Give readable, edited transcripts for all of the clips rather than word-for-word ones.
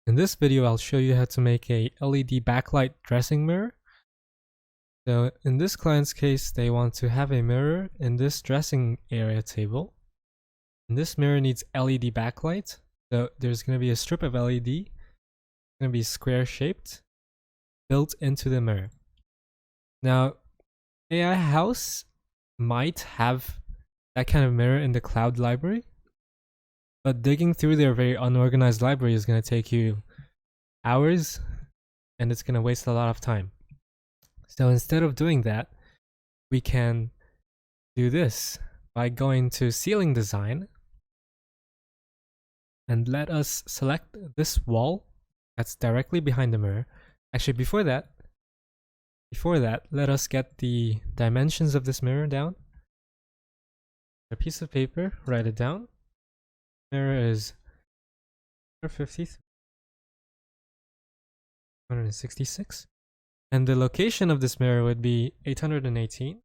In this video, I'll show you how to make a LED backlight dressing mirror. So in this client's case, they want to have a mirror in this dressing area table. And this mirror needs LED backlight. So there's going to be a strip of LED, it's going to be square shaped, built into the mirror. Now, AI House might have that kind of mirror in the cloud library, but digging through their very unorganized library is going to take you hours, and it's going to waste a lot of time. So instead of doing that, we can do this by going to ceiling design, and let us select this wall that's directly behind the mirror. Actually, before that, let us get the dimensions of this mirror down. A piece of paper, write it down. Mirror is 166. And the location of this mirror would be 818.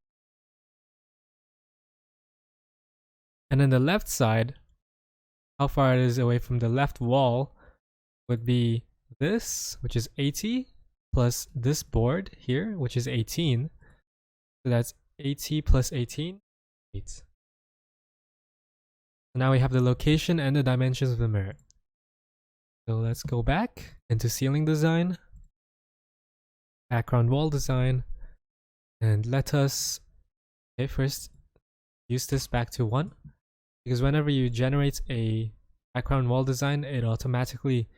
And then the left side, how far it is away from the left wall, would be this, which is 80, plus this board here, which is 18. So that's 80 plus 18, 8. So now we have the location and the dimensions of the mirror. So let's go back into ceiling design, background wall design, and let us, first use this back to 1, because whenever you generate a background wall design, it automatically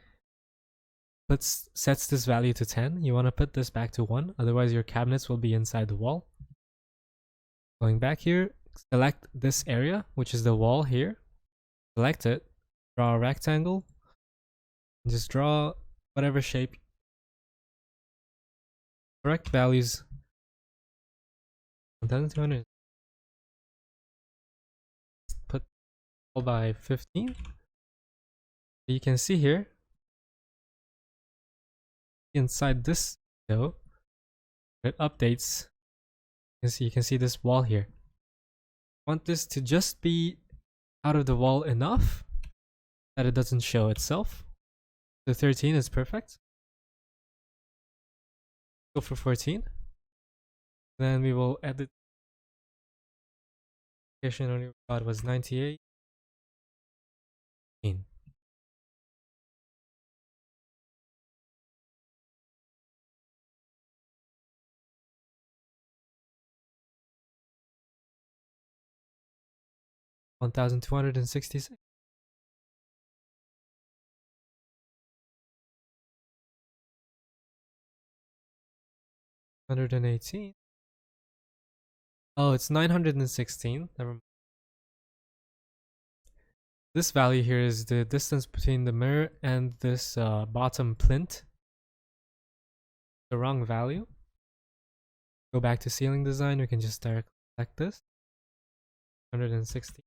sets this value to 10. You want to put this back to 1, otherwise your cabinets will be inside the wall. Going back here, select this area, which is the wall here. Select it, draw a rectangle, and just draw whatever shape. Correct values. 1,200. Put all by 15. You can see here, inside this window, it updates. You can see this wall here. I want this to just be out of the wall enough that it doesn't show itself. So 13 is perfect. Go for 14. Then we will edit. Location only got was 98. 1,266. 118. Oh, it's 916. Never mind. This value here is the distance between the mirror and this bottom plinth. The wrong value. Go back to ceiling design. We can just directly select this. 160.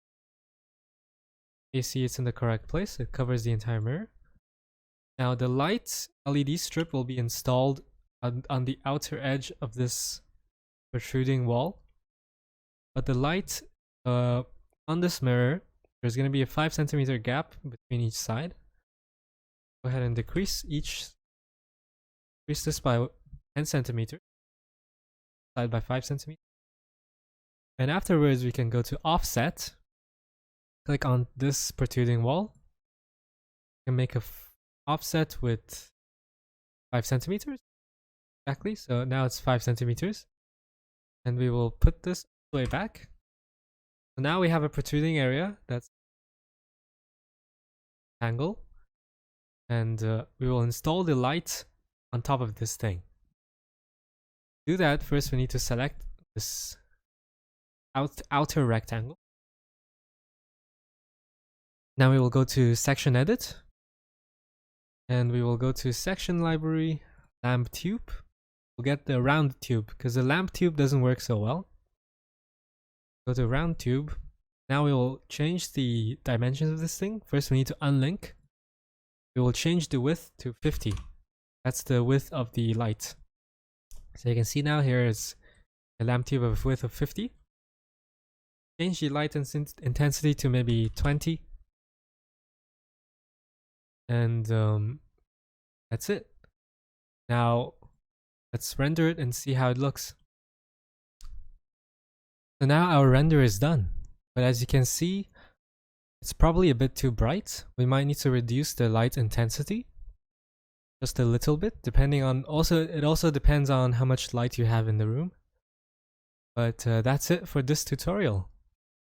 You see it's in the correct place. It covers the entire mirror. Now the light LED strip will be installed on the outer edge of this protruding wall. But the light on this mirror, there's going to be a 5 centimeter gap between each side. Go ahead and decrease this by 10 centimeters. Side by 5 centimeters. And afterwards, we can go to offset. Click on this protruding wall. You can make a offset with 5 centimeters. Exactly. So now it's 5 centimeters. And we will put this way back. So now we have a protruding area that's angle. And we will install the light on top of this thing. To do that, first we need to select this outer rectangle. Now we will go to section edit, and we will go to section library, lamp tube. We'll get the round tube because the lamp tube doesn't work so well. Go to round tube. Now we will change the dimensions of this thing. First we need to unlink. We will change the width to 50. That's the width of the light. So you can see now here is a lamp tube of width of 50. Change the light intensity to maybe 20. And That's it. Now, let's render it and see how it looks. So now our render is done. But as you can see, it's probably a bit too bright. We might need to reduce the light intensity just a little bit, depending on, it also depends on how much light you have in the room. But that's it for this tutorial.